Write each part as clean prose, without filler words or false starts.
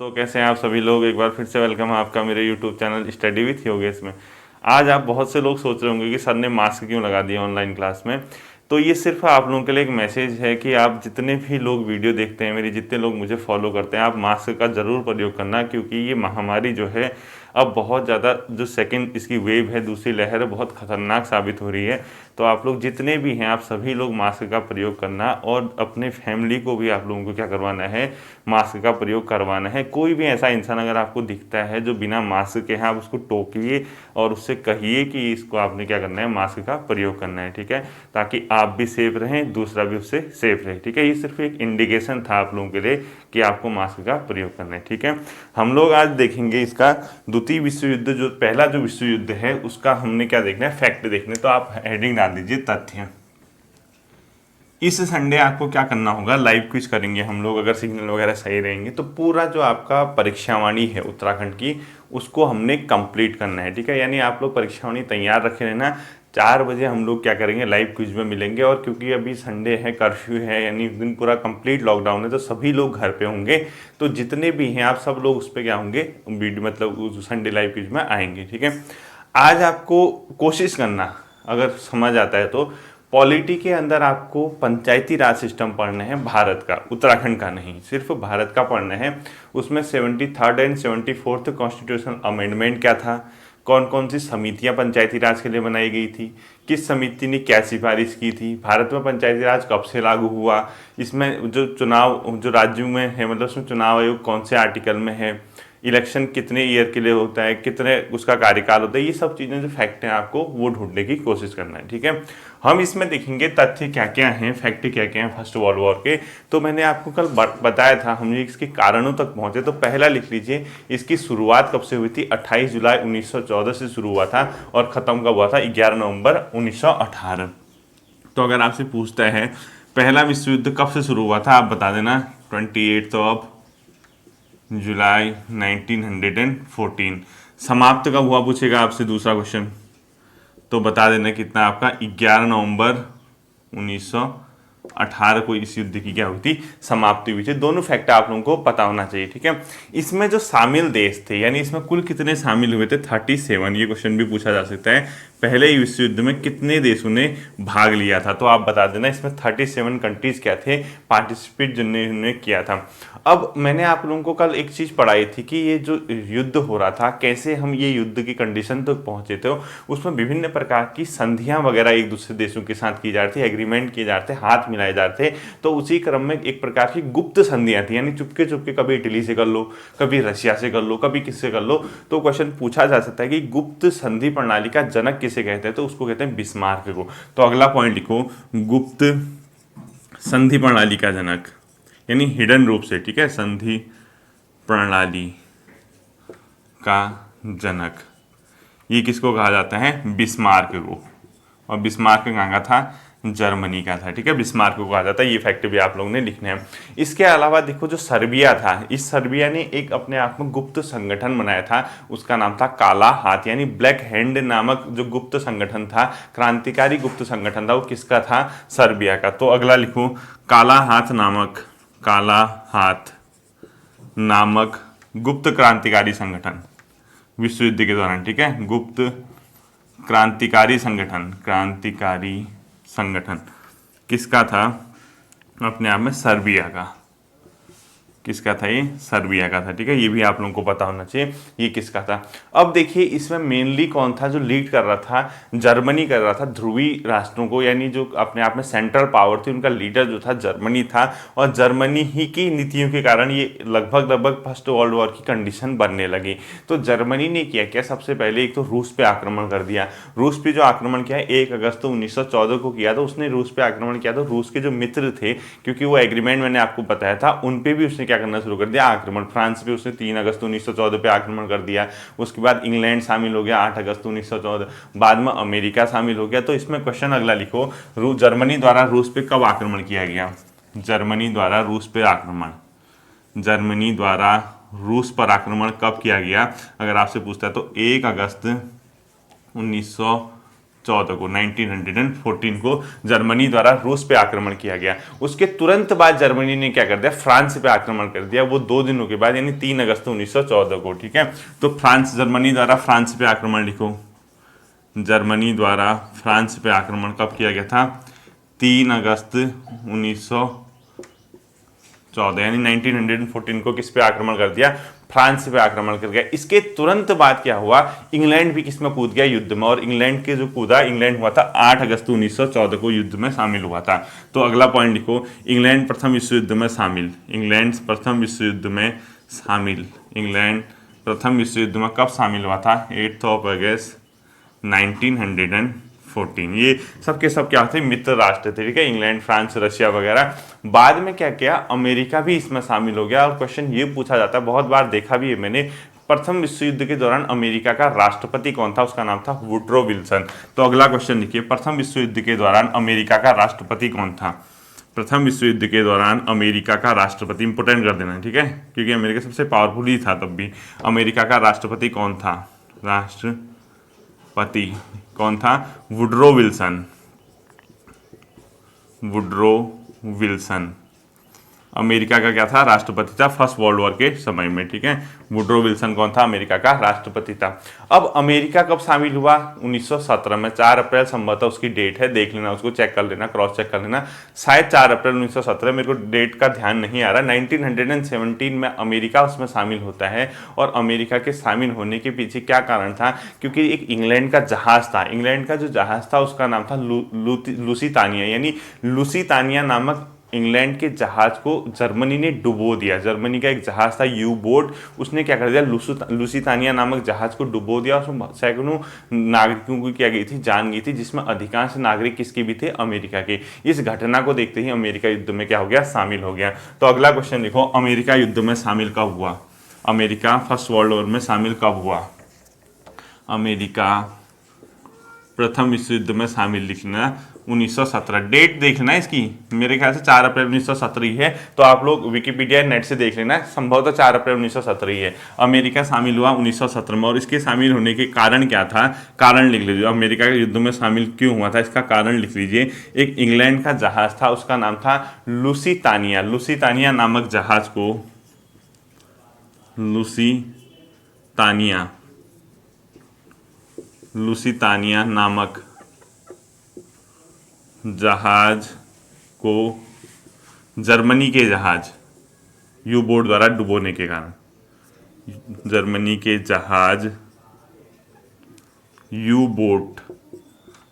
तो कैसे हैं आप सभी लोग। एक बार फिर से वेलकम है आपका मेरे YouTube channel study with Yogesh में। आज आप बहुत से लोग सोच रहे होंगे कि सर ने मास्क क्यों लगा दिया ऑनलाइन क्लास में। तो ये सिर्फ आप लोगों के लिए एक मैसेज है कि आप जितने भी लोग वीडियो देखते हैं, मेरी जितने लोग मुझे फॉलो करते हैं, आप मास्क का ज़रूर प्रयोग करना, क्योंकि ये महामारी जो है अब बहुत ज़्यादा, जो सेकंड इसकी वेव है, दूसरी लहर है, बहुत ख़तरनाक साबित हो रही है। तो आप लोग जितने भी हैं, आप सभी लोग मास्क का प्रयोग करना, और अपने फैमिली को भी आप लोगों को क्या करवाना है, मास्क का प्रयोग करवाना है। कोई भी ऐसा इंसान अगर आपको दिखता है जो बिना मास्क के है, आप उसको टोकिए और उससे कहिए कि इसको आपने क्या करना है, मास्क का प्रयोग करना है, ठीक है, ताकि आप भी सेफ रहें, दूसरा भी उससे सेफ रहे, ठीक है। ये सिर्फ एक इंडिकेशन था आप लोगों के लिए कि आपको मास्क का प्रयोग करना है, ठीक है। हम लोग आज देखेंगे इसका द्वितीय विश्व युद्ध, जो पहला जो विश्व युद्ध है उसका हमने क्या देखना है, फैक्ट देखने। तो आप हेडिंग डाल दीजिए तथ्य। इस संडे आपको क्या करना होगा, लाइव क्विज करेंगे हम लोग। अगर सिग्नल वगैरह सही रहेंगे तो पूरा जो आपका परीक्षावाणी है उत्तराखंड की, उसको हमने कंप्लीट करना है, ठीक है। यानी आप लोग परीक्षावाणी तैयार रखे रहना। 4 बजे हम लोग क्या करेंगे, लाइव क्विज में मिलेंगे। और क्योंकि अभी संडे है, कर्फ्यू है, यानी उस दिन पूरा कंप्लीट लॉकडाउन है, तो सभी लोग घर पे होंगे। तो जितने भी हैं आप सब लोग उस पर क्या होंगे, वीडियो मतलब संडे लाइव क्विज में आएंगे, ठीक है। आज आपको कोशिश करना, अगर समझ आता है तो, पॉलिटी के अंदर आपको पंचायती राज सिस्टम पढ़ना है, भारत का, उत्तराखंड का नहीं, सिर्फ भारत का पढ़ना है। उसमें 73rd and 74th constitutional amendment क्या था, कौन कौन सी समितियां पंचायती राज के लिए बनाई गई थी, किस समिति ने क्या सिफारिश की थी, भारत में पंचायती राज कब से लागू हुआ, इसमें जो चुनाव जो राज्यों में है, मतलब उसमें चुनाव आयोग कौन से आर्टिकल में है, इलेक्शन कितने ईयर के लिए होता है, कितने उसका कार्यकाल होता है, ये सब चीज़ें जो फैक्ट हैं आपको वो ढूंढने की कोशिश करना है, ठीक है। हम इसमें देखेंगे तथ्य क्या क्या हैं, फैक्ट क्या क्या हैं फर्स्ट वर्ल्ड वॉर के। तो मैंने आपको कल बताया था, हम इसके कारणों तक पहुंचे। तो पहला लिख लीजिए, इसकी शुरुआत कब से हुई थी, 28 जुलाई 1914 से शुरू हुआ था और ख़त्म कब हुआ था, 11 नवंबर 1918। तो अगर आपसे पूछता है पहला विश्व युद्ध कब से शुरू हुआ था, आप बता देना 28 ऑफ जुलाई 1914। समाप्त कब हुआ पूछेगा आपसे दूसरा क्वेश्चन, तो बता देना कितना आपका, 11 नवंबर 1918 को इस युद्ध की क्या हुई थी, समाप्ति हुई थी। दोनों फैक्ट आप लोगों को पता होना चाहिए, ठीक है। इसमें जो शामिल देश थे, यानी इसमें कुल कितने शामिल हुए थे, 37। ये क्वेश्चन भी पूछा जा सकता है, पहले ही विश्व युद्ध में कितने देशों ने भाग लिया था। तो आप बता देना इसमें 37 कंट्रीज क्या थे, पार्टिसिपेट जिन्होंने किया था। अब मैंने आप लोगों को कल एक चीज़ पढ़ाई थी कि ये जो युद्ध हो रहा था, कैसे हम ये युद्ध की कंडीशन तक पहुंचे थे। उसमें विभिन्न प्रकार की संधियां वगैरह एक दूसरे देशों के साथ की जा रही थी, एग्रीमेंट किए जाते, हाथ मिलाए जाते थे। तो उसी क्रम में एक प्रकार की गुप्त संधियां थी, यानी चुपके चुपके कभी इटली से कर लो, कभी रशिया से कर लो, कभी किससे कर लो। तो क्वेश्चन पूछा जा सकता है कि गुप्त संधि प्रणाली का जनक किसे कहते हैं, तो उसको कहते हैं बिस्मार्क को। तो अगला पॉइंट लिखो, गुप्त संधि प्रणाली का जनक, यानी हिडन रूप से, ठीक है, संधि प्रणाली का जनक, ये किसको कहा जाता है, बिस्मार्क को। और बिस्मार्क कहाँ का था, जर्मनी का था, ठीक है, बिस्मार्क को कहा जाता है। ये फैक्ट भी आप लोगों ने लिखने हैं। इसके अलावा देखो, जो सर्बिया था, इस सर्बिया ने एक अपने आप में गुप्त संगठन बनाया था, उसका नाम था काला हाथ, यानी ब्लैक हैंड नामक जो गुप्त संगठन था, क्रांतिकारी गुप्त संगठन था, वो किसका था, सर्बिया का। तो अगला लिखो, काला हाथ नामक गुप्त क्रांतिकारी संगठन विश्व युद्ध के दौरान, ठीक है, गुप्त क्रांतिकारी संगठन किसका था, अपने आप में सर्बिया का। किसका था, ये सर्बिया का था, ठीक है। ये भी आप लोगों को पता होना चाहिए ये किसका था। अब देखिए, इसमें मेनली कौन था जो लीड कर रहा था, जर्मनी कर रहा था ध्रुवीय राष्ट्रों को, यानी जो अपने आप में सेंट्रल पावर थी, उनका लीडर जो था जर्मनी था। और जर्मनी ही की नीतियों के कारण ये लगभग फर्स्ट वर्ल्ड वॉर की कंडीशन बनने लगी। तो जर्मनी ने किया क्या, सबसे पहले एक तो रूस पे आक्रमण कर दिया। रूस पे जो आक्रमण किया 1 अगस्त 1914 को किया, तो उसने रूस पे आक्रमण किया। तो रूस के जो मित्र थे, क्योंकि वो एग्रीमेंट मैंने आपको बताया था, उन पे भी उसने क्या करना शुरू कर दिया, आक्रमण। फ्रांस पे उसने 3 अगस्त 1914 पे आक्रमण कर दिया। उसके बाद इंग्लैंड शामिल हो गया 8 अगस्त 1914, बाद में अमेरिका शामिल हो गया। तो इसमें क्वेश्चन अगला लिखो, जर्मनी द्वारा रूस पे कब आक्रमण किया गया, जर्मनी द्वारा रूस पे आक्रमण, जर्मनी द्वारा रूस पर आक्रमण कब किया गया, अगर आपसे पूछता है तो 1 अगस्त 1914 14 को 1914 को जर्मनी द्वारा रूस पे आक्रमण किया गया। उसके तुरंत बाद जर्मनी ने क्या कर दिया, फ्रांस पे आक्रमण कर दिया, वो 2 दिनों के बाद यानी 3 अगस्त 1914 को। ठीक है, तो फ्रांस, जर्मनी द्वारा फ्रांस पे आक्रमण लिखो, जर्मनी द्वारा फ्रांस पे आक्रमण कब किया गया था, 3 अगस्त 1914 यानी 1914 को किस पे आक्रमण कर दिया, फ्रांस पे आक्रमण कर गया। इसके तुरंत बाद क्या हुआ, इंग्लैंड भी किस में कूद गया, युद्ध में, और इंग्लैंड के जो कूदा, इंग्लैंड हुआ था 8 अगस्त 1914 को युद्ध में शामिल हुआ था। तो अगला पॉइंट लिखो, इंग्लैंड प्रथम विश्व युद्ध में शामिल, इंग्लैंड प्रथम विश्व युद्ध में शामिल, इंग्लैंड प्रथम विश्व युद्ध में कब शामिल हुआ था, 8 अगस्त 1914। ये सबके सब क्या थे, मित्र राष्ट्र थे। ठीक है, इंग्लैंड, फ्रांस, रशिया वगैरह। बाद में क्या किया, अमेरिका भी इसमें शामिल हो गया। और क्वेश्चन ये पूछा जाता है, बहुत बार देखा भी है मैंने, प्रथम विश्व युद्ध के दौरान अमेरिका का राष्ट्रपति कौन था, उसका नाम था वुड्रो विल्सन। तो अगला क्वेश्चन लिखिए, प्रथम विश्व युद्ध के दौरान अमेरिका का राष्ट्रपति कौन था, प्रथम विश्व युद्ध के दौरान अमेरिका का राष्ट्रपति, इंपोर्टेंट कर देना। ठीक है, क्योंकि अमेरिका सबसे पावरफुल ही था तब भी। अमेरिका का राष्ट्रपति कौन था, राष्ट्रपति कौन था, Woodrow Wilson, Woodrow Wilson America का क्या था, राष्ट्रपति था फर्स्ट वर्ल्ड वॉर के समय में। ठीक है, वुड्रो विल्सन कौन था, अमेरिका का राष्ट्रपति था। अब अमेरिका कब शामिल हुआ, 1917 में, 4 अप्रैल संभवतः उसकी डेट है, देख लेना, उसको चेक कर लेना, क्रॉस चेक कर लेना, शायद 4 अप्रैल 1917, मेरे को डेट का ध्यान नहीं आ रहा। 1917 में अमेरिका उसमें शामिल होता है। और अमेरिका के शामिल होने के पीछे क्या कारण था, क्योंकि एक इंग्लैंड का जहाज था, इंग्लैंड का जो जहाज था उसका नाम था लुसीतानिया, यानी लुसीतानिया नामक इंग्लैंड के जहाज को जर्मनी ने डुबो दिया। जर्मनी का एक जहाज था यू बोट, उसने क्या कर दिया, लुसीतानिया नामक जहाज को डुबो दिया। उसमें सैकड़ों नागरिकों की क्या गई थी, जान गई थी, जिसमें अधिकांश नागरिक किसके भी थे, अमेरिका के। इस घटना को देखते ही अमेरिका युद्ध में क्या हो गया, शामिल हो गया। तो अगला क्वेश्चन लिखो, अमेरिका युद्ध में शामिल कब हुआ, अमेरिका फर्स्ट वर्ल्ड वॉर में शामिल कब हुआ, अमेरिका प्रथम विश्व युद्ध में शामिल लिखना 1917। डेट देखना है इसकी, मेरे ख्याल से 4 अप्रैल 1917 ही है। तो आप लोग विकिपीडिया नेट से देख लेना, संभवतः 4 अप्रैल 1917 ही है। अमेरिका शामिल हुआ 1917 में। और इसके शामिल होने के कारण क्या था, कारण लिख लीजिए, अमेरिका के युद्ध में शामिल क्यों हुआ था, इसका कारण लिख लीजिए। एक इंग्लैंड का जहाज था, उसका नाम था लुसीतानिया, लुसीतानिया नामक जहाज को, लुसीतानिया नामक जहाज को जर्मनी के जहाज यू बोट द्वारा डुबोने के कारण, जर्मनी के जहाज यू बोट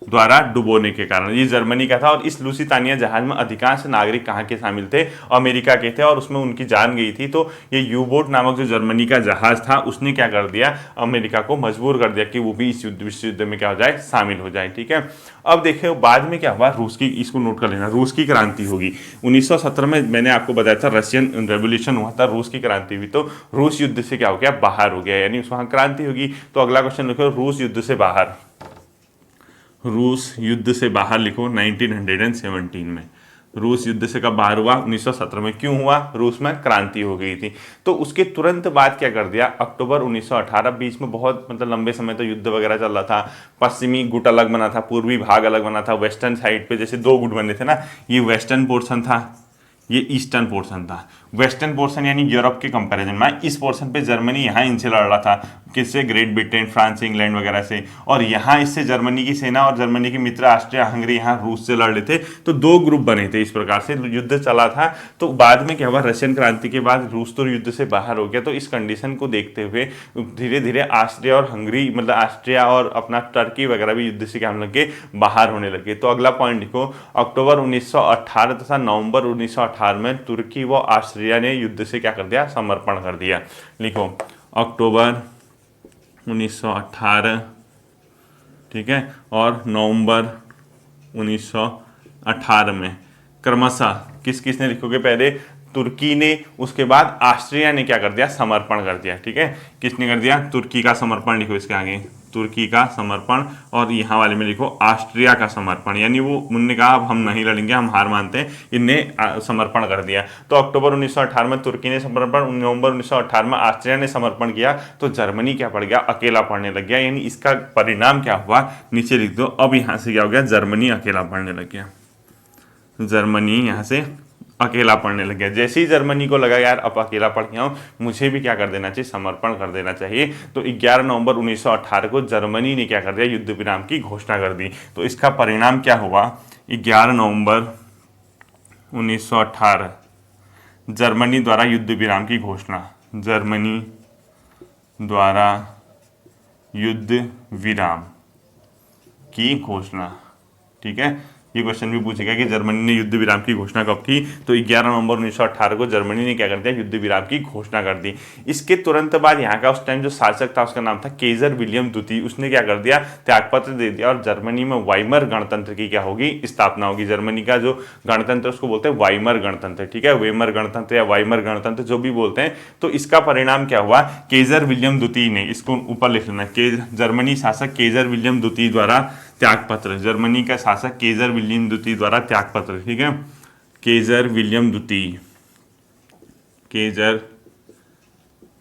द्वारा डुबोने के कारण, ये जर्मनी का था। और इस लुसीतानिया जहाज में अधिकांश नागरिक कहाँ के शामिल थे, अमेरिका के थे, और उसमें उनकी जान गई थी। तो ये यू बोट नामक जो जर्मनी का जहाज था, उसने क्या कर दिया, अमेरिका को मजबूर कर दिया कि वो भी इस विश्व युद्ध में क्या हो जाए, शामिल हो जाए। ठीक है, अब देखिए बाद में क्या हुआ, रूस की, इसको नोट कर लेना, रूस की क्रांति होगी 1917 में। मैंने आपको बताया था रशियन रेवोल्यूशन हुआ था, रूस की क्रांति हुई, तो रूस युद्ध से क्या हो गया, बाहर हो गया, यानी वहाँ क्रांति होगी। तो अगला क्वेश्चन लिखो, रूस युद्ध से बाहर, रूस युद्ध से बाहर लिखो 1917 में। रूस युद्ध से कब बाहर हुआ, 1917 में। क्यों हुआ, रूस में क्रांति हो गई थी। तो उसके तुरंत बाद क्या कर दिया, अक्टूबर 1918, बीच में बहुत मतलब लंबे समय तो युद्ध वगैरह चल रहा था। पश्चिमी गुट अलग बना था, पूर्वी भाग अलग बना था, वेस्टर्न साइड पे जैसे 2 गुट बने थे ना, ये वेस्टर्न पोर्शन था, ये ईस्टर्न पोर्शन था। वेस्टर्न पोर्शन यानी यूरोप के कंपैरिजन में, इस पोर्शन पे जर्मनी यहाँ इनसे लड़ रहा था, किससे, ग्रेट ब्रिटेन, फ्रांस, इंग्लैंड वगैरह से। और यहाँ इससे जर्मनी की सेना और जर्मनी के मित्र ऑस्ट्रिया हंगरी यहाँ रूस से लड़ रहे थे। तो 2 ग्रुप बने थे, इस प्रकार से युद्ध चला था। तो बाद में क्या हुआ, रशियन क्रांति के बाद रूस तो युद्ध से बाहर हो गया। तो इस कंडीशन को देखते हुए धीरे धीरे ऑस्ट्रिया और हंगरी, मतलब ऑस्ट्रिया और अपना टर्की वगैरह भी युद्ध से क्या होने लगे, बाहर होने लगे। तो अगला पॉइंट लिखो, अक्टूबर 1918 तथा नवंबर 1918 में तुर्की व ऑस्ट्रिया ने युद्ध से क्या कर दिया, समर्पण कर दिया। लिखो अक्टूबर 1918, ठीक है, और नवंबर 1918 में क्रमशः किस किसने, लिखोगे पहले तुर्की ने, उसके बाद ऑस्ट्रिया ने क्या कर दिया, समर्पण कर दिया। ठीक है, किसने कर दिया, तुर्की का समर्पण, लिखो इसके आगे, तुर्की का समर्पण, और यहाँ वाले में लिखो ऑस्ट्रिया का समर्पण, यानी वो उन्होंने कहा अब हम नहीं लड़ेंगे, हम हार मानते हैं, इनने समर्पण कर दिया। तो अक्टूबर 1918 में तुर्की ने समर्पण, नवंबर 1918 में ऑस्ट्रिया ने समर्पण किया, तो जर्मनी क्या पड़ गया, अकेला पड़ने लग गया। यानी इसका परिणाम क्या हुआ, नीचे लिख दो। अब यहाँ से क्या हो गया, जर्मनी अकेला पड़ने लग गया, जर्मनी यहाँ से अकेला पड़ने लग गया। जैसे ही जर्मनी को लगा यार अब अकेला पड़ गया हूँ, मुझे भी क्या कर देना चाहिए, समर्पण कर देना चाहिए, तो 11 नवंबर 1918 को जर्मनी ने क्या कर दिया, युद्ध विराम की घोषणा कर दी। तो इसका परिणाम क्या हुआ, 11 नवंबर 1918 जर्मनी द्वारा युद्ध विराम की घोषणा, जर्मनी द्वारा युद्ध विराम की घोषणा। ठीक है, ये क्वेश्चन भी पूछेगा कि जर्मनी ने युद्ध विराम की घोषणा कब की, तो 11 नवंबर 1918 को जर्मनी ने क्या कर दिया, युद्ध विराम की घोषणा कर दी। इसके तुरंत बाद यहाँ का उस टाइम जो शासक था उसका नाम था केजर विलियम द्वितीय, उसने क्या कर दिया, त्यागपत्र दे दिया, और जर्मनी में वाइमर गणतंत्र की क्या होगी, स्थापना होगी। जर्मनी का जो गणतंत्र उसको बोलते हैं वाइमर गणतंत्र, ठीक है, वेमर गणतंत्र या वाइमर गणतंत्र जो भी बोलते हैं। तो इसका परिणाम क्या हुआ, केजर विलियम द्वितीय ने, इसको ऊपर लिख लेना, जर्मनी शासक केजर विलियम द्वितीय द्वारा त्यागपत्र, जर्मनी का शासक केजर विलियम द्वितीय द्वारा त्यागपत्र, ठीक है, केजर विलियम द्वितीय, केजर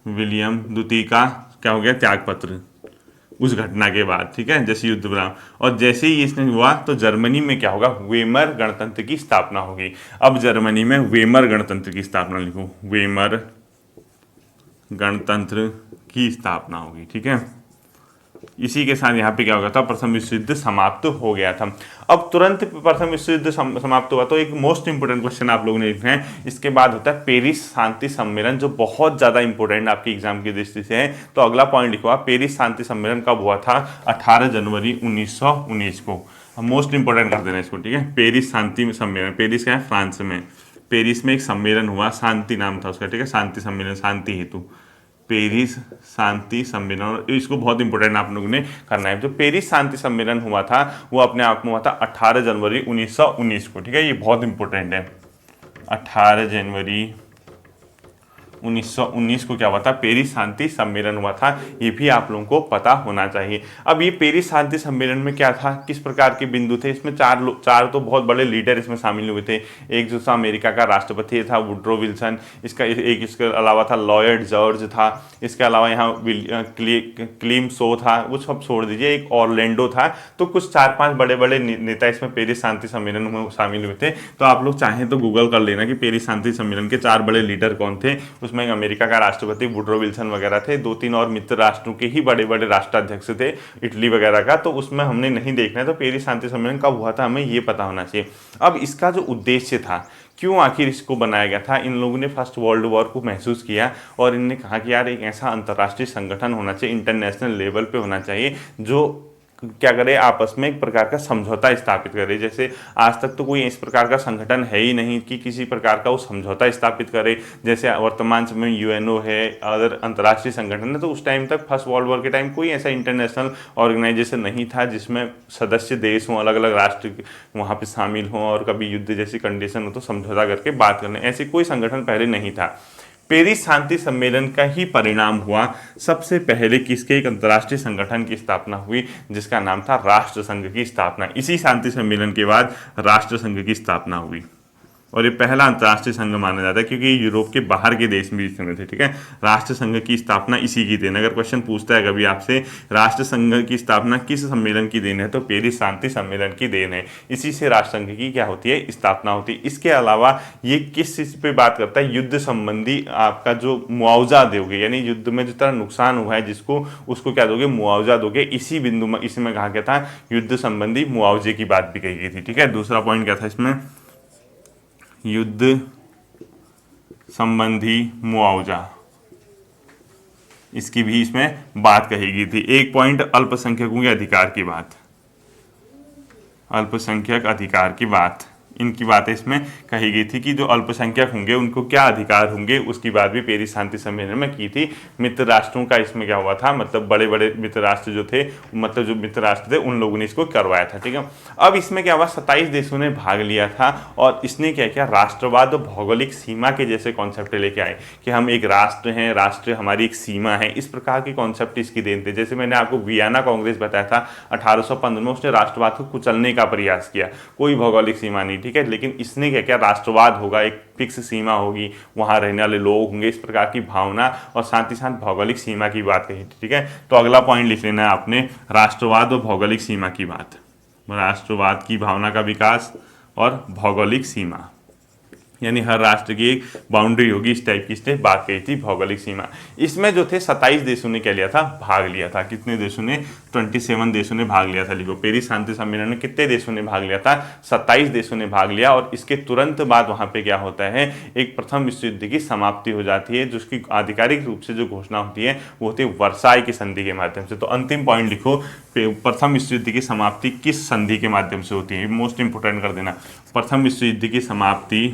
विलियम द्वितीय का क्या हो गया, त्यागपत्र उस घटना के बाद, ठीक है, जैसे युद्ध विराम। और जैसे ही इसने हुआ तो जर्मनी में क्या होगा, वेमर गणतंत्र की स्थापना होगी। अब जर्मनी में वेमर गणतंत्र की स्थापना लिखो, वेमर गणतंत्र की स्थापना होगी। ठीक है, इसी के साथ यहाँ पे क्या हो गया था, प्रथम विश्व युद्ध समाप्त हो गया था। अब तुरंत प्रथम विश्व युद्ध समाप्त हुआ तो एक मोस्ट इंपोर्टेंट क्वेश्चन आप लोगों ने लिखना है, इसके बाद होता है पेरिस शांति सम्मेलन, जो बहुत ज्यादा इंपॉर्टेंट आपकी एग्जाम की दृष्टि से है। तो अगला पॉइंट लिखो, पेरिस शांति सम्मेलन कब हुआ था, 18 जनवरी 1919 को। मोस्ट इंपोर्टेंट कर देना इसको, ठीक है। पेरिस शांति सम्मेलन, पेरिस क्या है, फ्रांस में, पेरिस में एक सम्मेलन हुआ, शांति नाम था उसका, ठीक है, शांति सम्मेलन, शांति हेतु, पेरिस शांति सम्मेलन। इसको बहुत इंपॉर्टेंट आप लोगों ने करना है। जो पेरिस शांति सम्मेलन हुआ था वो अपने आप में हुआ था 18 जनवरी 1919 को, ठीक है, ये बहुत इंपॉर्टेंट है। 18 जनवरी 1919 को क्या हुआ था, पेरिस शांति सम्मेलन हुआ था, ये भी आप लोगों को पता होना चाहिए। अब ये पेरिस शांति सम्मेलन में क्या था, किस प्रकार के बिंदु थे, इसमें चार तो बहुत बड़े लीडर इसमें शामिल हुए थे। एक जो था अमेरिका का राष्ट्रपति था वुड्रो विल्सन, इसके अलावा था लॉयड जॉर्ज था, इसके अलावा यहाँ क्लीमसो था, वो सब छोड़ दीजिए, एक ऑरलैंडो था। तो कुछ 4-5 बड़े बड़े नेता इसमें पेरिस शांति सम्मेलन में शामिल हुए थे। तो आप लोग चाहें तो गूगल कर लेना कि पेरिस शांति सम्मेलन के 4 बड़े लीडर कौन थे। उसमें अमेरिका का राष्ट्रपति वुड्रो विल्सन वगैरह थे, 2-3 और मित्र राष्ट्रों के ही बड़े बड़े राष्ट्राध्यक्ष थे, इटली वगैरह का। तो उसमें हमने नहीं देखना है, तो पेरिस शांति सम्मेलन कब हुआ था हमें ये पता होना चाहिए। अब इसका जो उद्देश्य था, क्यों आखिर इसको बनाया गया था, इन लोगों ने फर्स्ट वर्ल्ड वॉर को महसूस किया और इनने कहा कि यार एक ऐसा अंतर्राष्ट्रीय संगठन होना चाहिए, इंटरनेशनल लेवल पे होना चाहिए, जो क्या करे, आपस में एक प्रकार का समझौता स्थापित करे। जैसे आज तक तो कोई इस प्रकार का संगठन है ही नहीं कि किसी प्रकार का वो समझौता स्थापित करे। जैसे वर्तमान समय यूएनओ है, अदर अंतर्राष्ट्रीय संगठन है, तो उस टाइम तक फर्स्ट वर्ल्ड वॉर के टाइम कोई ऐसा इंटरनेशनल ऑर्गेनाइजेशन नहीं था जिसमें सदस्य देश हों, अलग अलग राष्ट्र वहाँ पे शामिल हों और कभी युद्ध जैसी कंडीशन हो तो समझौता करके बात करने, ऐसे कोई संगठन पहले नहीं था। पेरिस शांति सम्मेलन का ही परिणाम हुआ, सबसे पहले किसके, एक अंतर्राष्ट्रीय संगठन की स्थापना हुई जिसका नाम था राष्ट्र संघ की स्थापना। इसी शांति सम्मेलन के बाद राष्ट्र संघ की स्थापना हुई और ये पहला अंतर्राष्ट्रीय संघ माना जाता है क्योंकि यूरोप के बाहर के देश में इसमें थे, ठीक है। राष्ट्र संघ की स्थापना इसी की देन, अगर क्वेश्चन पूछता है कभी आपसे राष्ट्र संघ की स्थापना किस सम्मेलन की देन है, तो पेरिस शांति सम्मेलन की देन है। इसी से राष्ट्र संघ की क्या होती है, स्थापना होती है। इसके अलावा ये किस चीज़ पे बात करता है, युद्ध संबंधी आपका जो मुआवजा दोगे, यानी युद्ध में जितना नुकसान हुआ है जिसको, उसको क्या दोगे, मुआवजा दोगे। इसी बिंदु में इसमें कहा गया था युद्ध संबंधी मुआवजे की बात भी कही गई थी, ठीक है। दूसरा पॉइंट क्या था इसमें, युद्ध संबंधी मुआवजा, इसकी भी इसमें बात कही गई थी। एक पॉइंट अल्पसंख्यकों के अधिकार की बात, अल्पसंख्यक अधिकार की बात, इनकी बातें इसमें कही गई थी कि जो अल्पसंख्यक होंगे उनको क्या अधिकार होंगे, उसकी बात भी पेरिस शांति सम्मेलन में की थी। मित्र राष्ट्रों का इसमें क्या हुआ था, मतलब बड़े बड़े मित्र राष्ट्र जो थे, मतलब जो मित्र राष्ट्र थे उन लोगों ने इसको करवाया था। ठीक है, अब इसमें क्या हुआ, 27 देशों ने भाग लिया था और इसने क्या किया, राष्ट्रवाद और भौगोलिक सीमा के जैसे कॉन्सेप्ट लेके आए कि हम एक राष्ट्र हैं, राष्ट्र हमारी एक सीमा है, इस प्रकार के कॉन्सेप्ट इसकी देन थे। जैसे मैंने आपको वियना कांग्रेस बताया था 1815 में, उसने राष्ट्रवाद को कुचलने का प्रयास किया, कोई भौगोलिक सीमा नहीं। ठीक है, लेकिन इसने क्या किया, राष्ट्रवाद होगा, एक फिक्स सीमा होगी, वहां रहने वाले लोग होंगे, इस प्रकार की भावना और साथ ही साथ भौगोलिक सीमा की बात कही। ठीक है, तो अगला पॉइंट लिख लेना है आपने, राष्ट्रवाद और भौगोलिक सीमा की बात, राष्ट्रवाद की भावना का विकास और भौगोलिक सीमा, यानी हर राष्ट्र की एक बाउंड्री होगी, इस टाइप की इसने बात कही थी, भौगोलिक सीमा। इसमें जो थे 27 देशों ने क्या लिया था, भाग लिया था। कितने देशों ने, 27 देशों ने भाग लिया था। लिखो, पेरिस शांति सम्मेलन में कितने देशों ने भाग लिया था, 27 देशों ने भाग लिया। और इसके तुरंत बाद वहां पे क्या होता है, एक प्रथम विश्व युद्ध की समाप्ति हो जाती है, जिसकी आधिकारिक रूप से जो घोषणा होती है वो होती है वर्साई की संधि के माध्यम से। तो अंतिम पॉइंट लिखो, प्रथम विश्व युद्ध की समाप्ति किस संधि के माध्यम से होती है, मोस्ट इंपोर्टेंट कर देना। प्रथम विश्व युद्ध की समाप्ति,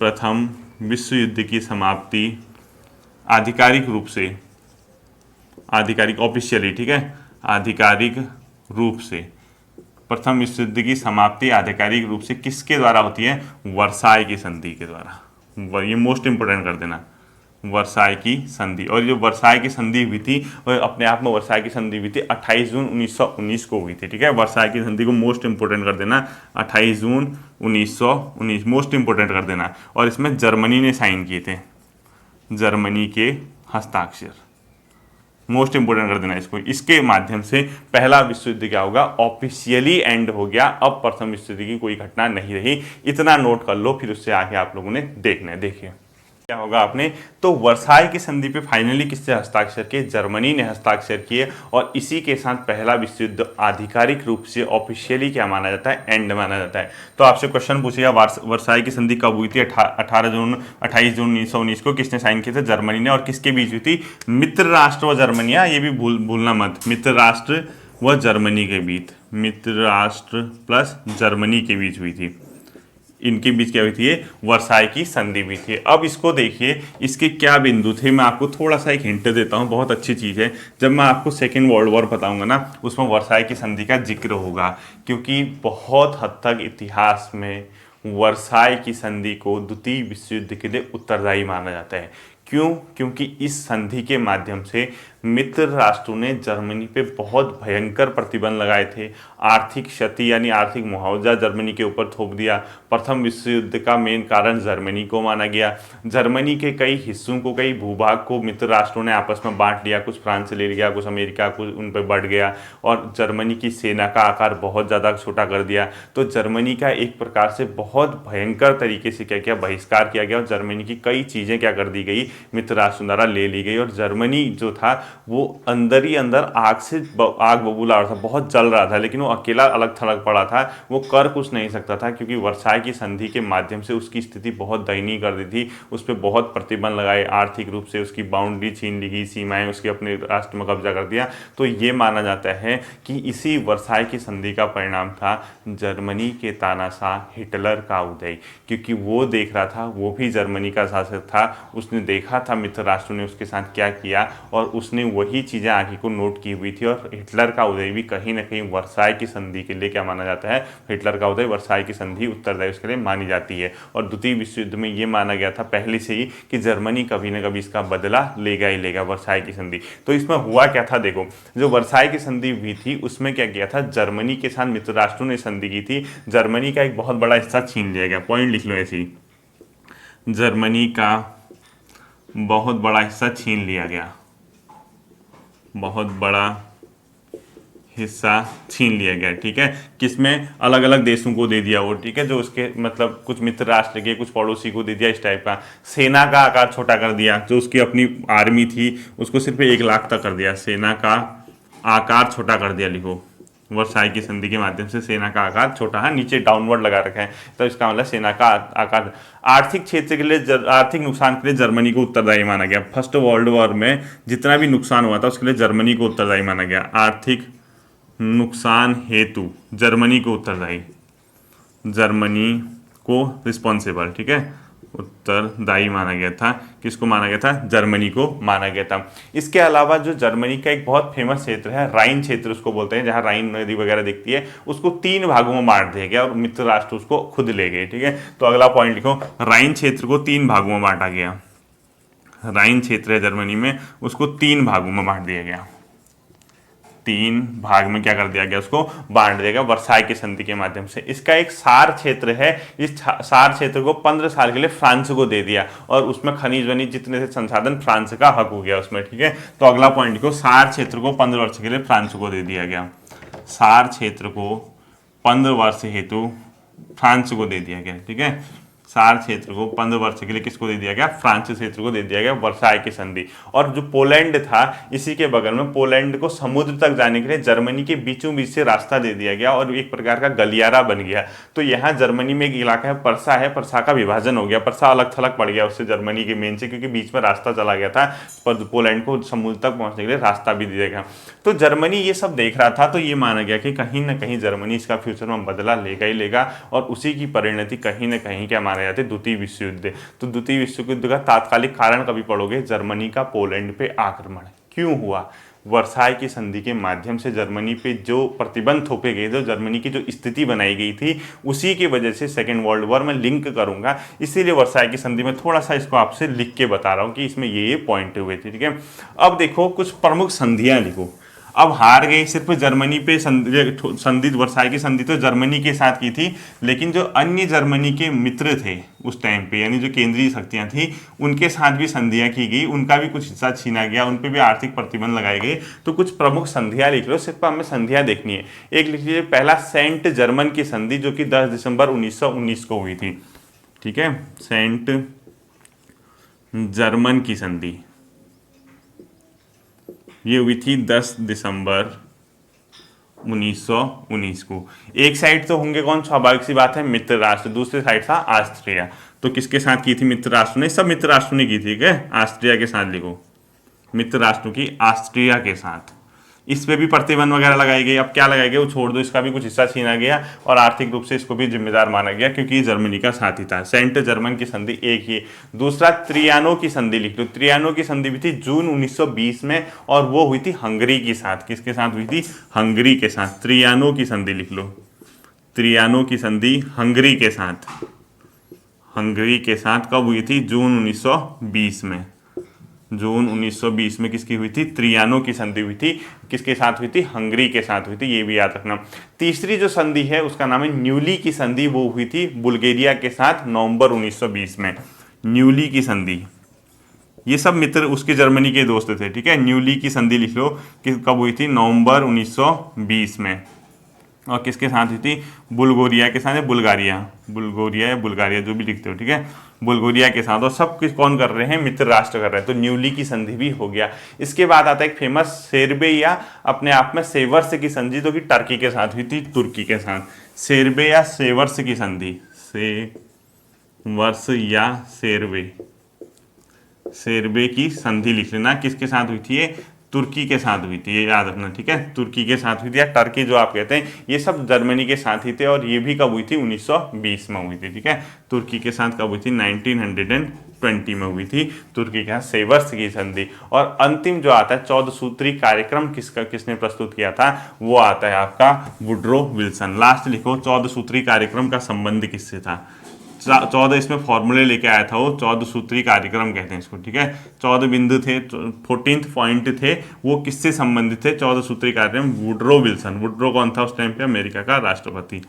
प्रथम विश्व युद्ध की समाप्ति आधिकारिक रूप से, आधिकारिक ऑफिशियली, ठीक है, आधिकारिक रूप से प्रथम विश्व युद्ध की समाप्ति आधिकारिक रूप से किसके द्वारा होती है, वर्साई की संधि के द्वारा। ये मोस्ट इंपोर्टेंट कर देना, वर्साई की संधि। और जो वर्साई की संधि हुई थी वह अपने आप में, वर्साई की संधि हुई थी 28 जून 1919 को हुई थी। ठीक है, वर्साई की संधि को मोस्ट इंपोर्टेंट कर देना, 28 जून 1919 मोस्ट इंपोर्टेंट कर देना। और इसमें जर्मनी ने साइन किए थे, जर्मनी के हस्ताक्षर, मोस्ट इंपोर्टेंट कर देना इसको। इसके माध्यम से पहला विश्व युद्ध क्या होगा, ऑफिशियली एंड हो गया। अब प्रथम विश्व युद्ध की कोई घटना नहीं रही, इतना नोट कर लो, फिर उससे आगे आप लोगों ने देखना है। देखिए क्या होगा आपने, तो वर्साई की संधि पे फाइनली किससे हस्ताक्षर किए, जर्मनी ने हस्ताक्षर किए। और इसी के साथ पहला विश्व युद्ध आधिकारिक रूप से ऑफिशियली क्या माना जाता है, एंड माना जाता है। तो आपसे क्वेश्चन पूछेगा वर्साई की संधि कब हुई थी, 28 जून 1919 को किसने साइन किए थे, जर्मनी ने। और किसके बीच हुई थी, मित्र राष्ट्र व जर्मनी, ये भी भूलना मत, मित्र राष्ट्र व जर्मनी के बीच, मित्र राष्ट्र प्लस जर्मनी के बीच हुई थी। इनके बीच क्या हुई थी, ये वर्साई की संधि हुई थी। अब इसको देखिए, इसके क्या बिंदु थे, मैं आपको थोड़ा सा एक हिंट देता हूँ, बहुत अच्छी चीज़ है। जब मैं आपको सेकेंड वर्ल्ड वॉर बताऊंगा ना, उसमें वर्साई की संधि का जिक्र होगा, क्योंकि बहुत हद तक इतिहास में वर्साई की संधि को द्वितीय विश्व युद्ध के लिए उत्तरदायी माना जाता है। क्यों, क्योंकि इस संधि के माध्यम से मित्र राष्ट्रों ने जर्मनी पे बहुत भयंकर प्रतिबंध लगाए थे। आर्थिक क्षति यानी आर्थिक मुआवजा जर्मनी के ऊपर थोप दिया। प्रथम विश्व युद्ध का मेन कारण जर्मनी को माना गया। जर्मनी के कई हिस्सों को, कई भूभाग को मित्र राष्ट्रों ने आपस में बांट लिया, कुछ फ्रांस से ले लिया, कुछ अमेरिका, कुछ उन पर बढ़ गया। और जर्मनी की सेना का आकार बहुत ज़्यादा छोटा कर दिया। तो जर्मनी का एक प्रकार से बहुत भयंकर तरीके से क्या किया, बहिष्कार किया गया। और जर्मनी की कई चीज़ें क्या कर दी गई, मित्र राष्ट्रों द्वारा ले ली गई। और जर्मनी जो था वो अंदर ही अंदर आग बबूला रहा था, बहुत जल रहा था, लेकिन वो अकेला अलग थलग पड़ा था, वो कर कुछ नहीं सकता था, क्योंकि वर्साई की संधि के माध्यम से उसकी स्थिति बहुत दयनीय कर दी थी। उस पर बहुत प्रतिबंध लगाए, आर्थिक रूप से उसकी बाउंड्री छीन ली गई, सीमाएं उसके अपने राष्ट्र में कब्जा कर दिया। तो ये माना जाता है कि इसी वर्साई की संधि का परिणाम था जर्मनी के तानाशाह हिटलर का उदय, क्योंकि वो देख रहा था, वो भी जर्मनी का शासक था, उसने देखा था मित्र राष्ट्रों ने उसके साथ क्या किया, और उसने वही चीज़ें आगे को नोट की हुई थी। और हिटलर का उदय भी कहीं ना कहीं वर्साई की संधि के लिए क्या माना जाता है, हिटलर का उदय, वर्साई की संधि उत्तरदायी उसके लिए मानी जाती है। और द्वितीय विश्व युद्ध में ये माना गया था पहले से ही कि जर्मनी कभी ना कभी इसका बदला लेगा ही लेगा, वर्साई की संधि। तो इसमें हुआ क्या था, देखो, जो वर्साई की संधि हुई थी उसमें क्या किया था, जर्मनी के साथ मित्र राष्ट्रों ने संधि की थी, जर्मनी का एक बहुत बड़ा हिस्सा छीन लिया गया। पॉइंट लिख लो ऐसे ही, जर्मनी का बहुत बड़ा हिस्सा छीन लिया गया, बहुत बड़ा हिस्सा छीन लिया गया। ठीक है, किसमें, अलग अलग देशों को दे दिया वो, ठीक है, जो उसके मतलब कुछ मित्र राष्ट्र के, कुछ पड़ोसी को दे दिया, इस टाइप का। सेना का आकार छोटा कर दिया, जो उसकी अपनी आर्मी थी उसको सिर्फ 1 लाख तक कर दिया, सेना का आकार छोटा कर दिया। लिखो, वर्साई की संधि के माध्यम से सेना का आकार छोटा है, नीचे डाउनवर्ड लगा रखा है, तो इसका मतलब सेना का आकार। आर्थिक क्षेत्र के लिए, आर्थिक नुकसान के लिए जर्मनी को उत्तरदायी माना गया। फर्स्ट वर्ल्ड वॉर में जितना भी नुकसान हुआ था उसके लिए जर्मनी को उत्तरदायी माना गया। आर्थिक नुकसान हेतु जर्मनी को उत्तरदायी जर्मनी को रिस्पॉन्सिबल, ठीक है, उत्तरदायी माना गया था। किसको माना गया था? जर्मनी को माना गया था। इसके अलावा जो जर्मनी का एक बहुत फेमस क्षेत्र है, राइन क्षेत्र उसको बोलते हैं, जहां राइन नदी वगैरह दिखती है, उसको 3 भागों में बांट दिया गया और मित्र राष्ट्र उसको खुद ले गए, ठीक है। तो अगला पॉइंट लिखो, राइन क्षेत्र को 3 भागों में बांटा गया। राइन क्षेत्र है जर्मनी में, उसको 3 भागों में बांट दिया गया। 3 भाग में क्या कर दिया गया? उसको बांट दिया गया वर्साई की संधि के माध्यम से। इसका एक सार क्षेत्र है, इस सार क्षेत्र को 15 साल के लिए फ्रांस को दे दिया और उसमें खनिज वनिज जितने थे संसाधन फ्रांस का हक हो गया उसमें, ठीक है। तो अगला पॉइंट को, सार क्षेत्र को 15 वर्ष के लिए फ्रांस को दे दिया गया। सार क्षेत्र को 15 वर्ष हेतु फ्रांस को दे दिया गया, ठीक है। सार क्षेत्र को 15 वर्ष के लिए किसको दे दिया गया? फ्रांस क्षेत्र को दे दिया गया, वर्साई की संधि। और जो पोलैंड था इसी के बगल में, पोलैंड को समुद्र तक जाने के लिए जर्मनी के बीचों बीच से रास्ता दे दिया गया और एक प्रकार का गलियारा बन गया। तो यहाँ जर्मनी में एक इलाका है परसा है, परसा का विभाजन हो गया, परसा अलग थलग पड़ गया उससे, जर्मनी के मेन से, क्योंकि बीच में रास्ता चला गया था, पर पोलैंड को समुद्र तक पहुंचने के लिए रास्ता भी दिया गया। तो जर्मनी ये सब देख रहा था, तो ये माना गया कि कहीं ना कहीं जर्मनी इसका फ्यूचर में बदला लेगा ही लेगा, और उसी की परिणति कहीं ना कहीं क्या माना जाते, द्वितीय विश्व युद्ध। तो द्वितीय विश्व युद्ध का तात्कालिक कारण कभी पढ़ोगे, जर्मनी का पोलैंड पे आक्रमण क्यों हुआ? वर्साई की संधि के माध्यम से जर्मनी पे जो प्रतिबंध थोपे गए थे, जर्मनी की जो स्थिति बनाई गई थी, उसी की वजह से सेकेंड वर्ल्ड वॉर में लिंक करूंगा, इसीलिए वर्साई की संधि में थोड़ा सा इसको आपसे लिख के बता रहा हूं कि इसमें ये पॉइंट हुए थे, ठीक है। अब देखो कुछ प्रमुख संधियां लिखो। अब हार गई सिर्फ जर्मनी पे संधि, वर्साई की संधि तो जर्मनी के साथ की थी, लेकिन जो अन्य जर्मनी के मित्र थे उस टाइम पे, यानी जो केंद्रीय शक्तियां थी, उनके साथ भी संधियां की गई, उनका भी कुछ हिस्सा छीना गया, उन पे भी आर्थिक प्रतिबंध लगाए गए। तो कुछ प्रमुख संधियां लिख लो, सिर्फ हमें संधियां देखनी है। एक लिख लीजिए, पहला सेंट जर्मन की संधि, जो कि 10 दिसंबर 1919 को हुई थी, ठीक है। सेंट जर्मन की संधि ये हुई थी 10 दिसंबर 1919 को। एक साइड तो होंगे कौन, स्वाभाविक सी बात है, मित्र राष्ट्र, दूसरी साइड था ऑस्ट्रिया। तो किसके साथ की थी? मित्र राष्ट्र ने, सब मित्र राष्ट्रों ने की थी, ठीक है। ऑस्ट्रिया के साथ लिखो, मित्र राष्ट्रों की ऑस्ट्रिया के साथ। इस पे भी प्रतिबंध वगैरह लगाई गई। अब क्या लगाई गई वो छोड़ दो, इसका भी कुछ हिस्सा छीना गया और आर्थिक रूप से इसको भी जिम्मेदार माना गया, क्योंकि ये जर्मनी का साथी था। सेंट जर्मन की संधि एक ही। दूसरा त्रियानो की संधि लिख लो। त्रियानो की संधि भी थी जून 1920 में, और वो हुई थी हंगरी के साथ। किसके साथ हुई थी? हंगरी के साथ। त्रियानो की संधि लिख लो, त्रियानो की संधि हंगरी के साथ। हंगरी के साथ कब हुई थी? जून 1920 में। जून 1920 में किसकी हुई थी? त्रियानो की संधि हुई थी। किसके साथ हुई थी? हंगरी के साथ हुई थी, ये भी याद रखना। तीसरी जो संधि है उसका नाम है न्यूली की संधि, वो हुई थी बुल्गारिया के साथ नवंबर 1920 में। न्यूली की संधि, ये सब मित्र उसके जर्मनी के दोस्त थे, ठीक है। न्यूली की संधि लिख लो कि कब हुई थी? नवंबर 1920 में। और किसके साथ हुई थी? बुल्गारिया के साथ, बुल्गारिया, बुल्गारिया या बुल्गारिया जो भी लिखते हो, ठीक है, बुल्गारिया के साथ। और सब किस कौन कर रहे हैं? मित्र राष्ट्र कर रहे हैं। तो न्यूली की संधि भी हो गया। इसके बाद आता है एक फेमस सेर्बे या अपने आप में सेवर्स की संधि, जो कि टर्की के साथ हुई थी, तुर्की के साथ। सेर्बे या सेवर्स की संधि, सेवर्स या सेर्बे, सेर्बे की संधि लिख लेना। किसके साथ हुई थी? ये तुर्की के साथ हुई थी, ये याद रखना, ठीक है। तुर्की के साथ हुई थी, या टर्की जो आप कहते हैं, ये सब जर्मनी के साथ ही थे। और ये भी कब हुई थी? 1920 में हुई थी, ठीक है। तुर्की के साथ कब हुई थी? 1920 में हुई थी तुर्की के साथ सेवर्स की संधि। और अंतिम जो आता है 14 सूत्री कार्यक्रम, किसने प्रस्तुत किया था? वो आता है आपका वुड्रो विल्सन। लास्ट लिखो, 14 सूत्री कार्यक्रम का संबंध किससे था? 14 इसमें फॉर्मूले लेके आया था वो, 14 सूत्री कार्यक्रम कहते हैं इसको, ठीक है। 14 बिंदु थे, 14th पॉइंट थे, वो किससे संबंधित थे? 14 सूत्री कार्यक्रम वुड्रो विल्सन। वुड्रो कौन था उस टाइम पे? अमेरिका का राष्ट्रपति।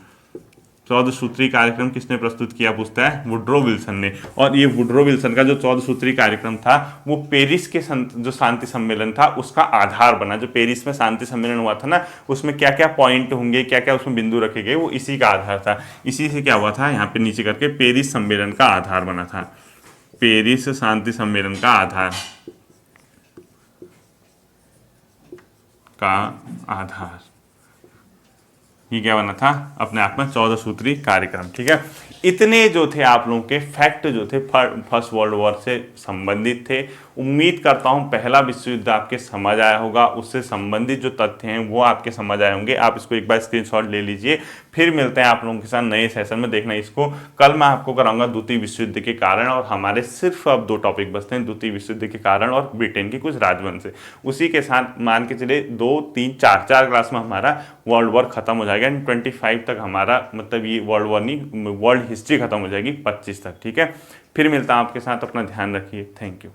14 सूत्री कार्यक्रम किसने प्रस्तुत किया पूछता है? वुड्रो विल्सन ने। और ये वुड्रो विल्सन का जो 14 सूत्री कार्यक्रम था, वो पेरिस के जो शांति सम्मेलन था उसका आधार बना। जो पेरिस में शांति सम्मेलन हुआ था ना, उसमें क्या क्या पॉइंट होंगे, क्या क्या उसमें बिंदु रखे गए, वो इसी का आधार था। इसी से क्या हुआ था, यहाँ पे नीचे करके पेरिस सम्मेलन का आधार बना था। पेरिस शांति सम्मेलन का आधार, ये क्या बना था? अपने आप में 14 सूत्री कार्यक्रम, ठीक है। इतने जो थे आप लोगों के फैक्ट जो थे फर्स्ट वर्ल्ड वॉर से संबंधित थे। उम्मीद करता हूं पहला विश्व युद्ध आपके समझ आया होगा, उससे संबंधित जो तथ्य हैं वो आपके समझ आए होंगे। आप इसको एक बार स्क्रीनशॉट ले लीजिए। फिर मिलते हैं आप लोगों के साथ नए सेशन में। देखना इसको कल मैं आपको कराऊंगा द्वितीय विश्व युद्ध के कारण, और हमारे सिर्फ अब 2 टॉपिक बचते हैं, द्वितीय विश्व युद्ध के कारण और ब्रिटेन के कुछ राजवंश से। उसी के साथ मान के चले 2 3 4 क्लास में हमारा वर्ल्ड वॉर खत्म हो जाएगा। 25 तक हमारा मतलब ये वर्ल्ड वॉर नहीं, वर्ल्ड हिस्ट्री खत्म हो जाएगी 25 तक। ठीक है, फिर मिलता हूं आपके साथ, अपना ध्यान रखिए। Thank you.